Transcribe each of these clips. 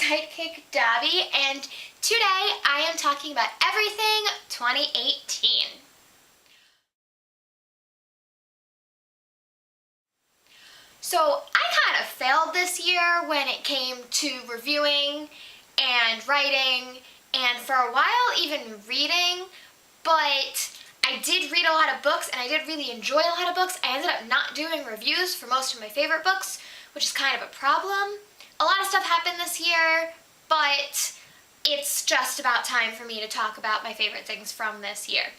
sidekick Dobby, and today I am talking about everything 2018. So I kind of failed this year when it came to reviewing and writing, and for a while even reading, but I did read a lot of books and I did really enjoy a lot of books. I ended up not doing reviews for most of my favorite books, which is kind of a problem. A lot of stuff happened this year, but it's just about time for me to talk about my favorite things from this year.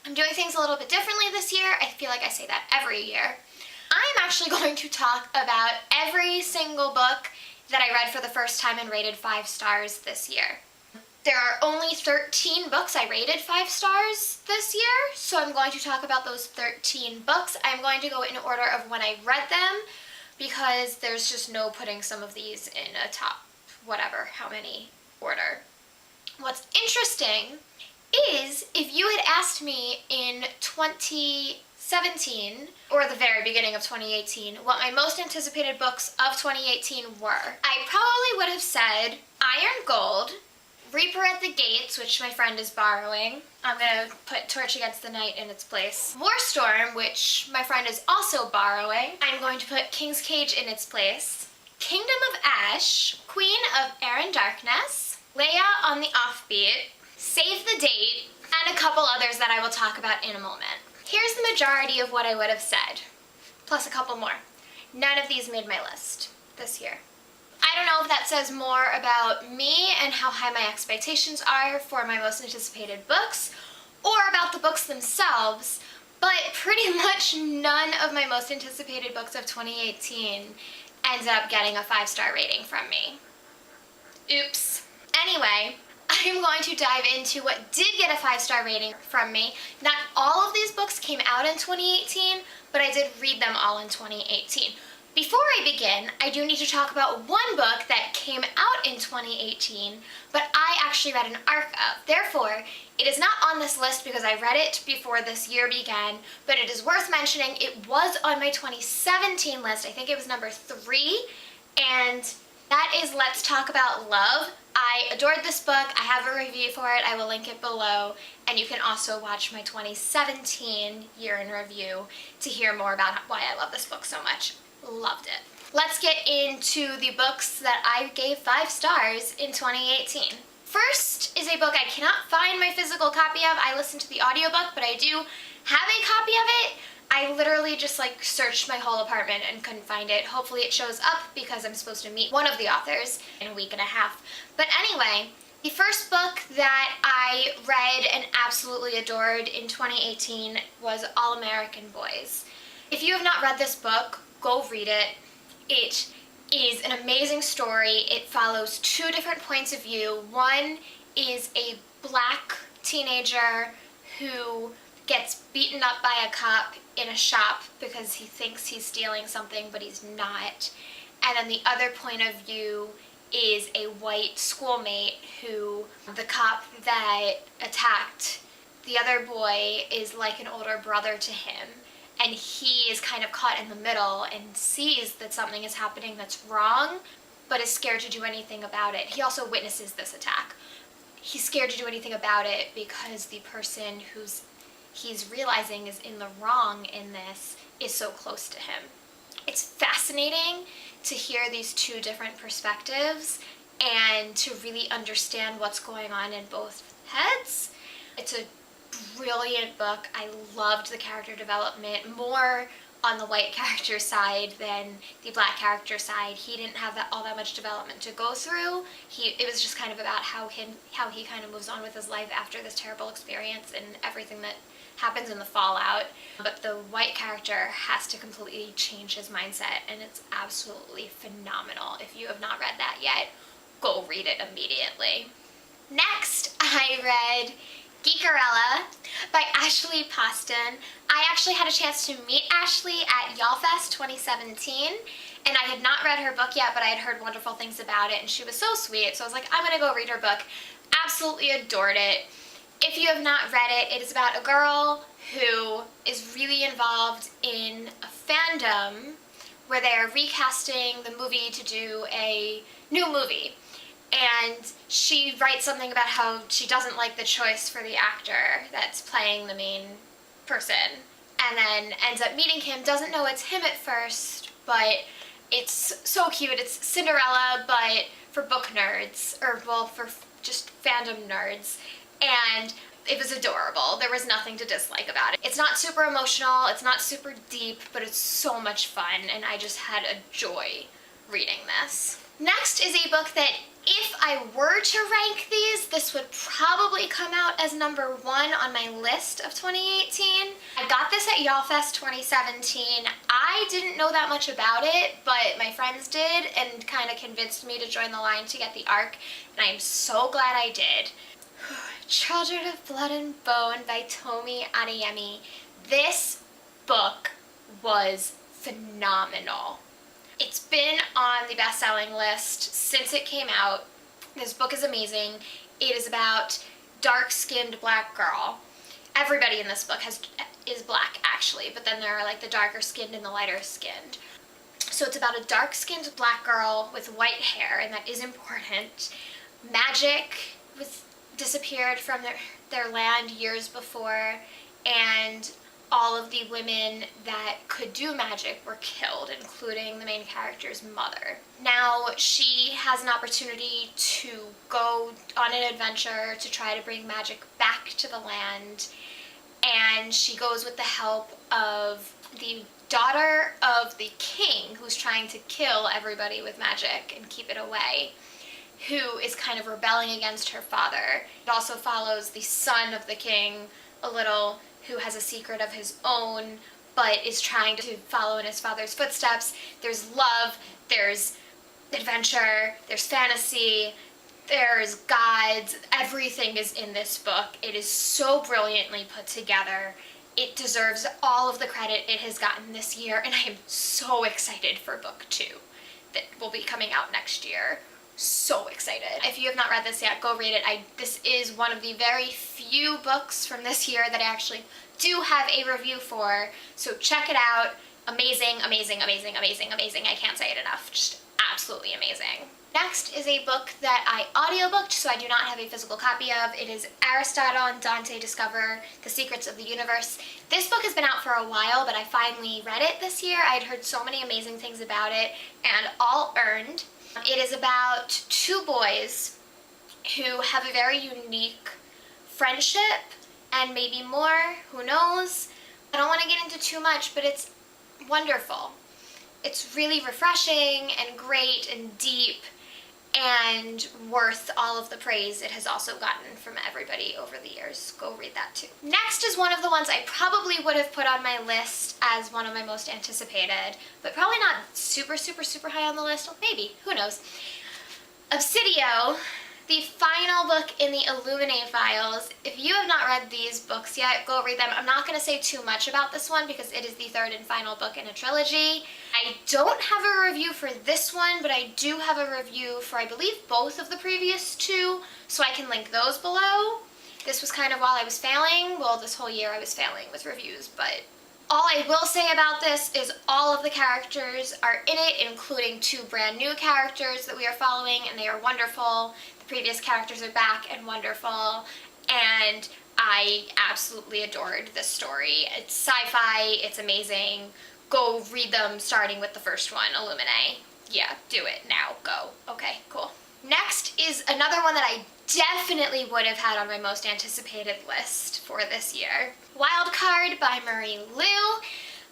I'm doing things a little bit differently this year. I feel like I say that every year. I'm actually going to talk about every single book that I read for the first time and rated 5 stars this year. There are only 13 books I rated 5 stars this year, so I'm going to talk about those 13 books. I'm going to go in order of when I read them, because there's just no putting some of these in a top whatever, how many order. What's interesting is if you had asked me in 2017, or the very beginning of 2018, what my most anticipated books of 2018 were, I probably would have said Iron Gold, Reaper at the Gates, which my friend is borrowing. I'm gonna put Torch Against the Night in its place. Warstorm, which my friend is also borrowing. I'm going to put King's Cage in its place. Kingdom of Ash, Queen of Air and Darkness, Leia on the Offbeat, Save the Date, and a couple others that I will talk about in a moment. Here's the majority of what I would have said, plus a couple more. None of these made my list this year. I don't know if that says more about me and how high my expectations are for my most anticipated books, or about the books themselves, but pretty much none of my most anticipated books of 2018 ended up getting a 5-star rating from me. Oops. Anyway, I'm going to dive into what did get a 5-star rating from me. Not all of these books came out in 2018, but I did read them all in 2018. Before I begin, I do need to talk about one book that came out in 2018, but I actually read an arc of. Therefore, it is not on this list because I read it before this year began, but it is worth mentioning. It was on my 2017 list. I think it was number 3, and that is Let's Talk About Love. I adored this book. I have a review for it. I will link it below, and you can also watch my 2017 year in review to hear more about why I love this book so much. Loved it. Let's get into the books that I gave 5 stars in 2018. First is a book I cannot find my physical copy of. I listened to the audiobook, but I do have a copy of it. I literally just searched my whole apartment and couldn't find it. Hopefully it shows up because I'm supposed to meet one of the authors in a week and a half. But anyway, the first book that I read and absolutely adored in 2018 was All American Boys. If you have not read this book, go read it. It is an amazing story. It follows 2 different points of view. One is a black teenager who gets beaten up by a cop in a shop because he thinks he's stealing something, but he's not. And then the other point of view is a white schoolmate who, the cop that attacked the other boy is like an older brother to him. And he is kind of caught in the middle and sees that something is happening that's wrong, but is scared to do anything about it. He also witnesses this attack. He's scared to do anything about it because the person he's realizing is in the wrong in this is so close to him. It's fascinating to hear these 2 different perspectives and to really understand what's going on in both heads. It's a brilliant book. I loved the character development, more on the white character side than the black character side. He didn't have all that much development to go through. It was just kind of about how he kind of moves on with his life after this terrible experience and everything that happens in the fallout. But the white character has to completely change his mindset, and it's absolutely phenomenal. If you have not read that yet, go read it immediately. Next, I read Geekerella by Ashley Poston. I actually had a chance to meet Ashley at YALLFest 2017, and I had not read her book yet, but I had heard wonderful things about it, and she was so sweet, so I was like, I'm gonna go read her book. Absolutely adored it. If you have not read it, it is about a girl who is really involved in a fandom where they are recasting the movie to do a new movie. And she writes something about how she doesn't like the choice for the actor that's playing the main person, and then ends up meeting him, doesn't know it's him at first, but it's so cute. It's Cinderella, but for book nerds, or well, for just fandom nerds, and it was adorable. There was nothing to dislike about it. It's not super emotional, it's not super deep, but it's so much fun, and I just had a joy reading this. Next is a book that, if I were to rank these, this would probably come out as number 1 on my list of 2018. I got this at YALLFest 2017. I didn't know that much about it, but my friends did and kind of convinced me to join the line to get the ARC, and I am so glad I did. Children of Blood and Bone by Tomi Adeyemi. This book was phenomenal. It's been on the best-selling list since it came out. This book is amazing. It is about dark-skinned black girl. Everybody in this book is black, actually, but then there are like the darker-skinned and the lighter-skinned. So it's about a dark-skinned black girl with white hair, and that is important. Magic disappeared from their land years before, and all of the women that could do magic were killed, including the main character's mother. Now she has an opportunity to go on an adventure to try to bring magic back to the land, and she goes with the help of the daughter of the king, who's trying to kill everybody with magic and keep it away, who is kind of rebelling against her father. It also follows the son of the king a little, who has a secret of his own, but is trying to follow in his father's footsteps. There's love, there's adventure, there's fantasy, there's gods. Everything is in this book. It is so brilliantly put together. It deserves all of the credit it has gotten this year, and I am so excited for book 2 that will be coming out next year. So excited. If you have not read this yet, go read it. This is one of the very few books from this year that I actually do have a review for, so check it out. Amazing, amazing, amazing, amazing, amazing. I can't say it enough. Just absolutely amazing. Next is a book that I audiobooked, so I do not have a physical copy of. It is Aristotle and Dante Discover the Secrets of the Universe. This book has been out for a while, but I finally read it this year. I had heard so many amazing things about it, and all earned. It is about 2 boys who have a very unique friendship, and maybe more, who knows. I don't want to get into too much, but it's wonderful. It's really refreshing and great and deep, and worth all of the praise it has also gotten from everybody over the years. Go read that too. Next is one of the ones I probably would have put on my list as one of my most anticipated, but probably not super, super, super high on the list. Well, maybe, who knows. Obsidium, the final book in the Illuminae files. If you have not read these books yet, go read them. I'm not going to say too much about this one because it is the 3rd and final book in a trilogy. I don't have a review for this one, but I do have a review for, I believe, both of the previous 2, so I can link those below. This was kind of while I was failing. Well, this whole year I was failing with reviews, but all I will say about this is all of the characters are in it, including 2 brand new characters that we are following, and they are wonderful. The previous characters are back and wonderful, and I absolutely adored this story. It's sci-fi, it's amazing. Go read them, starting with the first one, Illuminae. Yeah, do it now, go. Okay, cool. Next is another one that I definitely would have had on my most anticipated list for this year. Wildcard by Marie Lu.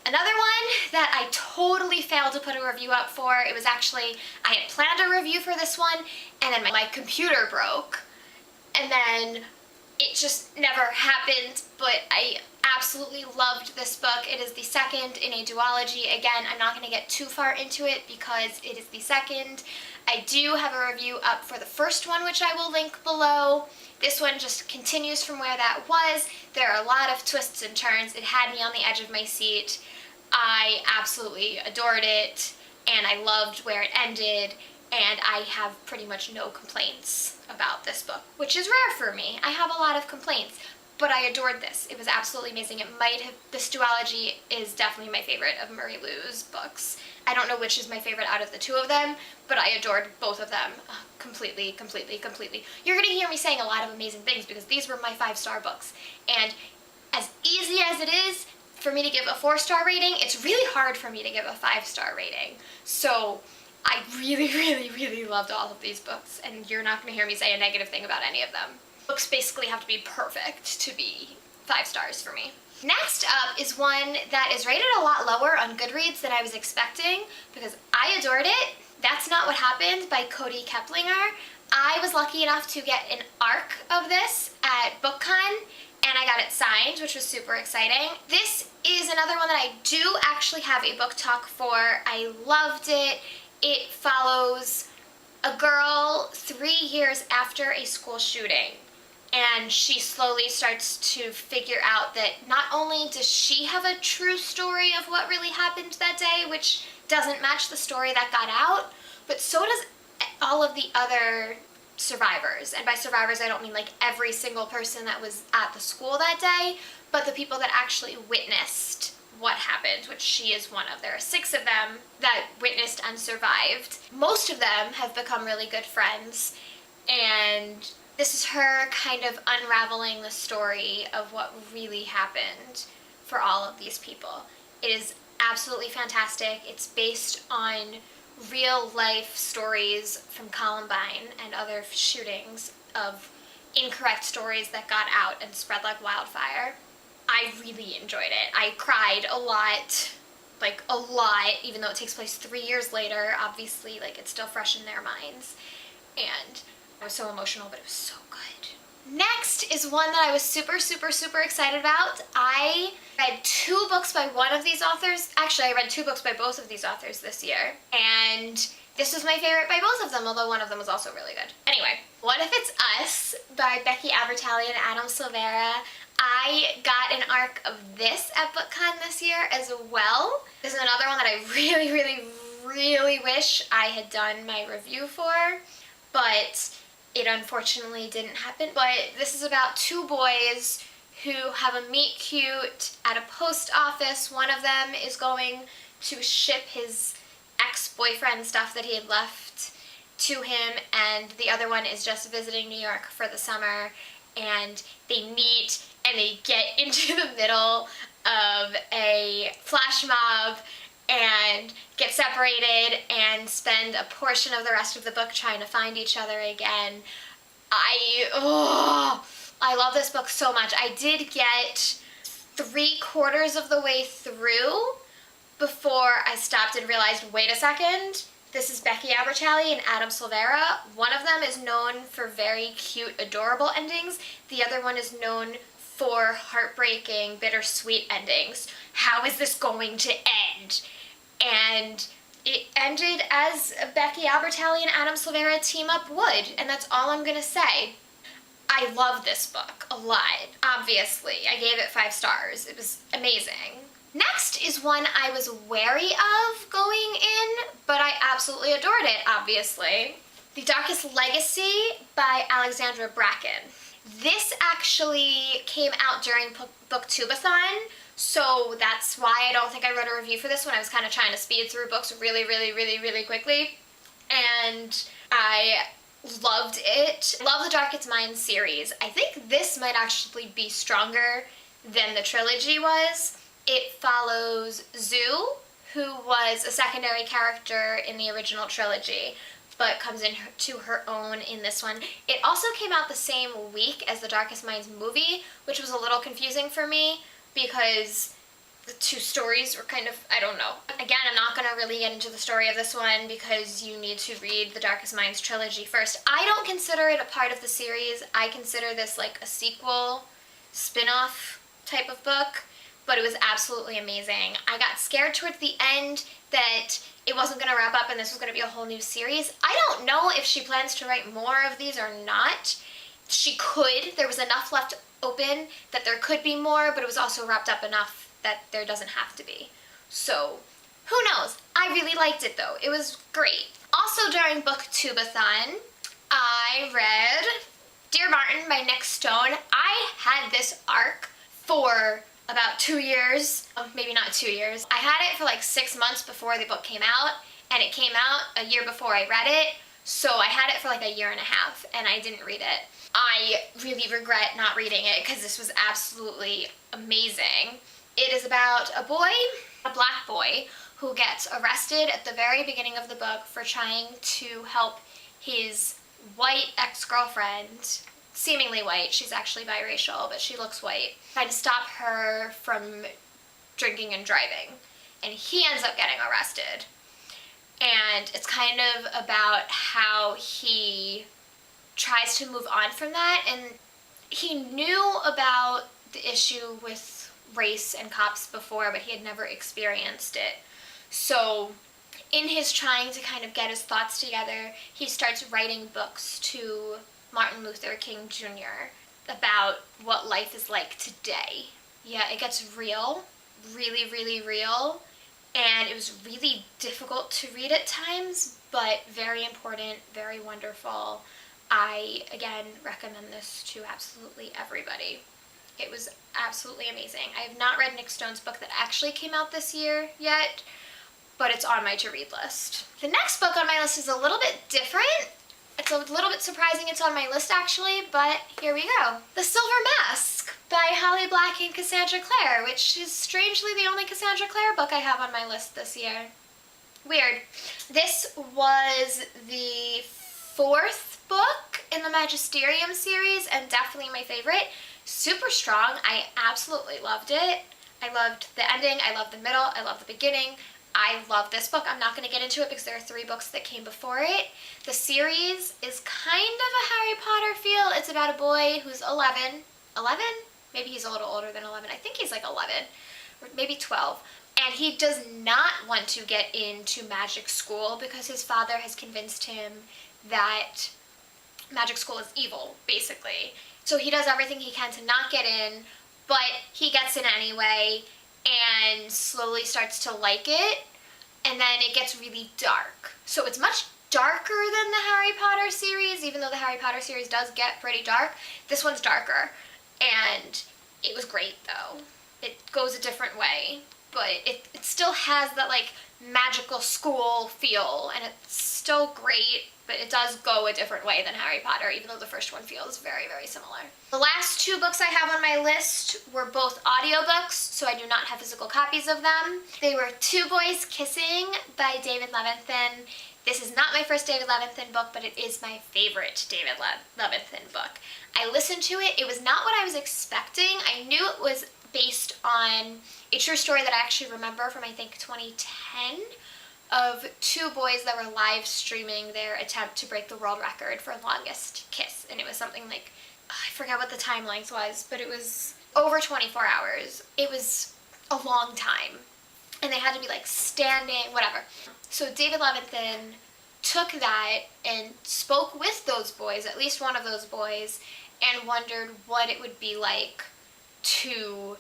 Another one that I totally failed to put a review up for. It was actually, I had planned a review for this one, and then my computer broke, and then it just never happened, but I absolutely loved this book. It is the 2nd in a duology. Again, I'm not going to get too far into it because it is the 2nd. I do have a review up for the first one, which I will link below. This one just continues from where that was. There are a lot of twists and turns. It had me on the edge of my seat. I absolutely adored it, and I loved where it ended, and I have pretty much no complaints about this book, which is rare for me. I have a lot of complaints, but I adored this. It was absolutely amazing. This duology is definitely my favorite of Marie Lu's books. I don't know which is my favorite out of the two of them, but I adored both of them completely, completely, completely. You're gonna hear me saying a lot of amazing things because these were my 5-star books. And as easy as it is for me to give a 4-star rating, it's really hard for me to give a 5-star rating. So I really, really, really loved all of these books, and you're not gonna hear me say a negative thing about any of them. Books basically have to be perfect to be 5 stars for me. Next up is one that is rated a lot lower on Goodreads than I was expecting because I adored it. That's Not What Happened by Cody Keplinger. I was lucky enough to get an ARC of this at BookCon, and I got it signed, which was super exciting. This is another one that I do actually have a book talk for. I loved it. It follows a girl 3 years after a school shooting, and she slowly starts to figure out that not only does she have a true story of what really happened that day, which doesn't match the story that got out, but so does all of the other survivors. And by survivors, I don't mean like every single person that was at the school that day, but the people that actually witnessed what happened, which she is one of. There are 6 of them that witnessed and survived. Most of them have become really good friends, and this is her kind of unraveling the story of what really happened for all of these people. It is absolutely fantastic. It's based on real life stories from Columbine and other shootings of incorrect stories that got out and spread like wildfire. I really enjoyed it. I cried a lot, even though it takes place 3 years later. Obviously, like, it's still fresh in their minds. And I was so emotional, but it was so good. Next is one that I was super, super, super excited about. I read 2 books by one of these authors. Actually, I read 2 books by both of these authors this year. And this was my favorite by both of them, although one of them was also really good. Anyway, What If It's Us by Becky Abertali and Adam Silvera. I got an ARC of this at BookCon this year as well. This is another one that I really, really, really wish I had done my review for, but it unfortunately didn't happen. But this is about 2 boys who have a meet cute at a post office. One of them is going to ship his ex-boyfriend stuff that he had left to him, and the other one is just visiting New York for the summer, and they meet and they get into the middle of a flash mob and get separated and spend a portion of the rest of the book trying to find each other again. I love this book so much. I did get 3/4 of the way through before I stopped and realized, wait a second, this is Becky Abertali and Adam Silvera. One of them is known for very cute, adorable endings. The other one is known for heartbreaking, bittersweet endings. How is this going to end? And it ended as Becky Abertali and Adam Silvera team up would, and that's all I'm gonna say. I love this book a lot, obviously. I gave it 5 stars. It was amazing. Next is one I was wary of going in, but I absolutely adored it, obviously. The Darkest Legacy by Alexandra Bracken. This actually came out during BookTube-A-Thon, so that's why I don't think I wrote a review for this one. I was kind of trying to speed through books really, really, really, really quickly, and I loved it. Love the Darkest Minds series. I think this might actually be stronger than the trilogy was. It follows Zoo, who was a secondary character in the original trilogy, but comes into her own in this one. It also came out the same week as the Darkest Minds movie, which was a little confusing for me because the 2 stories were kind of, I don't know. Again, I'm not going to really get into the story of this one because you need to read the Darkest Minds trilogy first. I don't consider it a part of the series. I consider this like a sequel, spin-off type of book, but it was absolutely amazing. I got scared towards the end that it wasn't going to wrap up and this was going to be a whole new series. I don't know if she plans to write more of these or not. She could. There was enough left open that there could be more, but it was also wrapped up enough that there doesn't have to be. So, who knows? I really liked it though. It was great. Also during BookTube-A-Thon, I read Dear Martin by Nick Stone. I had this ARC for about 2 years, maybe not 2 years. I had it for like 6 months before the book came out, and it came out a year before I read it, so I had it for like a year and a half, and I didn't read it. I really regret not reading it because this was absolutely amazing. It is about a boy, a black boy, who gets arrested at the very beginning of the book for trying to help his white ex-girlfriend, seemingly white, she's actually biracial, but she looks white, trying to stop her from drinking and driving. And he ends up getting arrested. And it's kind of about how he tries to move on from that, and he knew about the issue with race and cops before, but he had never experienced it. So in his trying to kind of get his thoughts together, he starts writing books to Martin Luther King Jr. about what life is like today. Yeah, it gets real, really, really real, and it was really difficult to read at times, but very important, very wonderful. I, again, recommend this to absolutely everybody. It was absolutely amazing. I have not read Nick Stone's book that actually came out this year yet, but it's on my to-read list. The next book on my list is a little bit different. It's a little bit surprising it's on my list actually, but here we go. The Silver Mask by Holly Black and Cassandra Clare, which is strangely the only Cassandra Clare book I have on my list this year. Weird. This was the 4th book in the Magisterium series and definitely my favorite. Super strong. I absolutely loved it. I loved the ending. I loved the middle. I loved the beginning. I love this book. I'm not going to get into it because there are 3 books that came before it. The series is kind of a Harry Potter feel. It's about a boy who's 11. 11? Maybe he's a little older than 11. I think he's like 11 or maybe 12. And he does not want to get into magic school because his father has convinced him that magic school is evil, basically. So he does everything he can to not get in, but he gets in anyway and slowly starts to like it, and then it gets really dark. So it's much darker than the Harry Potter series, even though the Harry Potter series does get pretty dark. This one's darker, and it was great though. It goes a different way, but it still has that like magical school feel, and it's still great, but it does go a different way than Harry Potter, even though the first one feels very, very similar. The last 2 books I have on my list were both audiobooks, so I do not have physical copies of them. They were Two Boys Kissing by David Levithan. This is not my first David Levithan book, but it is my favorite David Levithan book. I listened to it. It was not what I was expecting. I knew it was based on a true story that I actually remember from, I think, 2010, of 2 boys that were live streaming their attempt to break the world record for longest kiss. And it was something like, I forget what the time length was, but it was over 24 hours. It was a long time. And they had to be like standing, whatever. So David Levithan took that and spoke with those boys, at least one of those boys, and wondered what it would be like to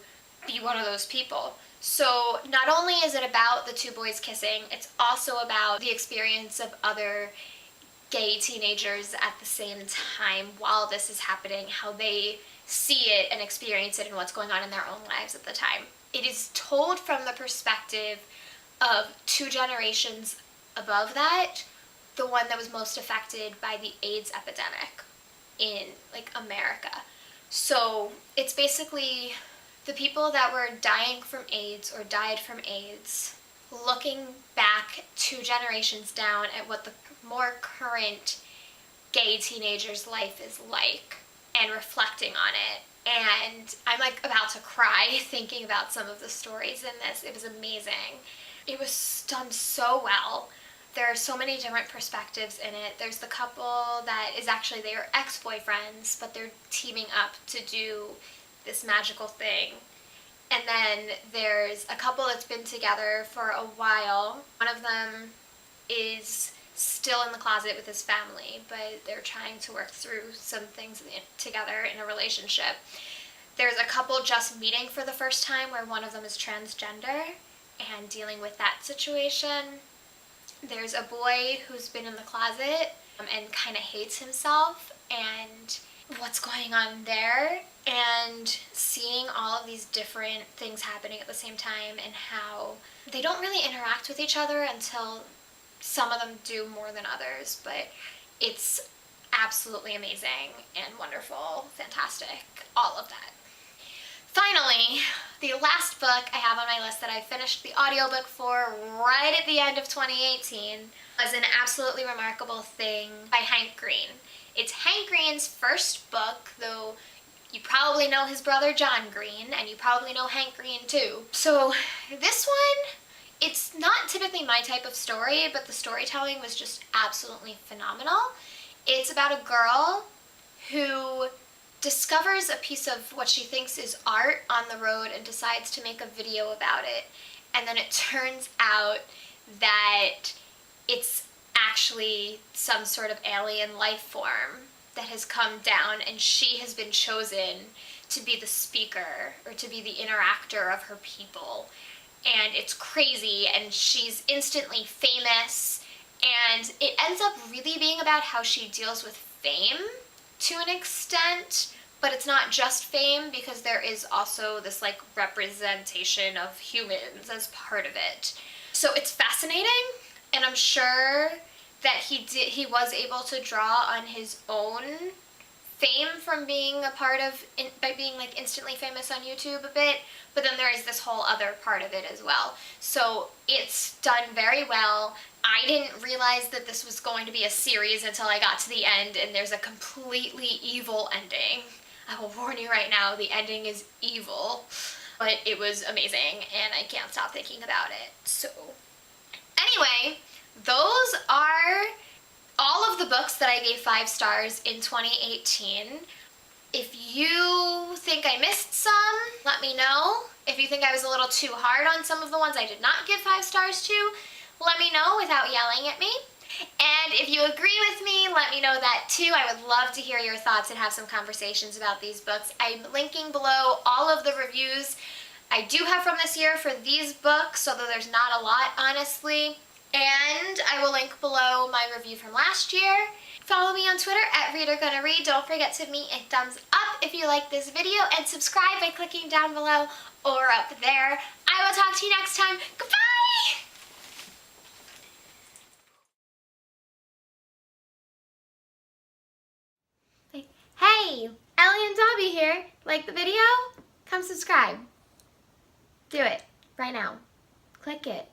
be one of those people. So not only is it about the 2 boys kissing, it's also about the experience of other gay teenagers at the same time while this is happening, how they see it and experience it and what's going on in their own lives at the time. It is told from the perspective of 2 generations above that, the one that was most affected by the AIDS epidemic in like America. So it's basically the people that were dying from AIDS or died from AIDS, looking back 2 generations down at what the more current gay teenager's life is like and reflecting on it. And I'm like about to cry thinking about some of the stories in this. It was amazing. It was done so well. There are so many different perspectives in it. There's the couple that is actually, they are ex-boyfriends, but they're teaming up to do this magical thing. And then there's a couple that's been together for a while. One of them is still in the closet with his family, but they're trying to work through some things together in a relationship. There's a couple just meeting for the first time where one of them is transgender and dealing with that situation. There's a boy who's been in the closet and kind of hates himself, and what's going on there, and seeing all of these different things happening at the same time and how they don't really interact with each other until some of them do more than others, but it's absolutely amazing and wonderful, fantastic, all of that. Finally, the last book I have on my list that I finished the audiobook for right at the end of 2018 was An Absolutely Remarkable Thing by Hank Green. It's Hank Green's first book, though you probably know his brother John Green, and you probably know Hank Green too. So this one, it's not typically my type of story, but the storytelling was just absolutely phenomenal. It's about a girl who discovers a piece of what she thinks is art on the road and decides to make a video about it. And then it turns out that it's actually some sort of alien life form that has come down, and she has been chosen to be the speaker or to be the interactor of her people. And it's crazy, and she's instantly famous, and it ends up really being about how she deals with fame to an extent, but it's not just fame, because there is also this like representation of humans as part of it. So it's fascinating, and I'm sure that he was able to draw on his own fame from being a part of, by being like instantly famous on YouTube a bit, but then there is this whole other part of it as well. So it's done very well. I didn't realize that this was going to be a series until I got to the end, and there's a completely evil ending. I will warn you right now, the ending is evil, but it was amazing, and I can't stop thinking about it. So anyway, those are all of the books that I gave 5 stars in 2018. If you think I missed some, let me know. If you think I was a little too hard on some of the ones I did not give 5 stars to, let me know without yelling at me. And if you agree with me, let me know that too. I would love to hear your thoughts and have some conversations about these books. I'm linking below all of the reviews I do have from this year for these books, although there's not a lot, honestly. And I will link below my review from last year. Follow me on Twitter at ReaderGonnaRead. Don't forget to give me a thumbs up if you like this video, and subscribe by clicking down below or up there. I will talk to you next time. Goodbye! Hey, Ellie and Dobby here. Like the video? Come subscribe. Do it right now. Click it.